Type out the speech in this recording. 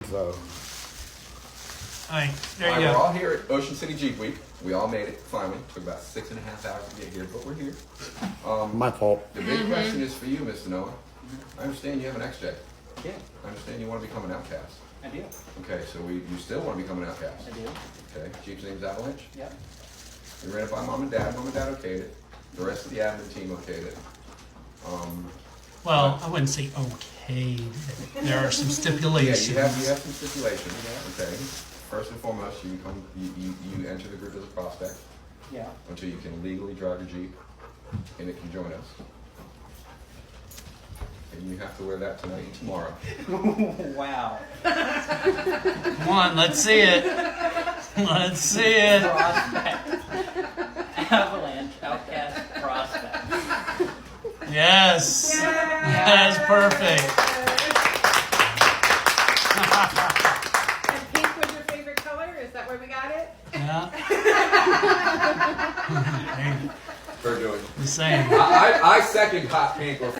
So. All right, there you We're go. all here at Ocean City Jeep Week. We all made it finally. Took about 6.5 hours to get here, but we're here. My fault. The big question is for you, Mr. Noah. I understand you have an XJ. Yeah, I understand you want to become an AutKast. I do. Okay, so you still want to become an AutKast. I do. Okay, Jeep's name's Avalanche. Yep. We ran it by Mom and Dad. Mom and Dad okayed it. The rest of the admin team okayed it. Well, I wouldn't say okay. There are some Yeah, stipulations. you have some stipulations. Okay. First and foremost, you enter the group as a prospect Yeah. until you can legally drive your Jeep, and it can join us. And you have to wear that tonight and tomorrow. Wow. Come on, let's see it. Let's see it. Prospect. Avalanche, AutKast, prospect. Yes. That's perfect. And pink was your favorite color? Is that where we got it? Yeah. For doing. The same. I second hot pink or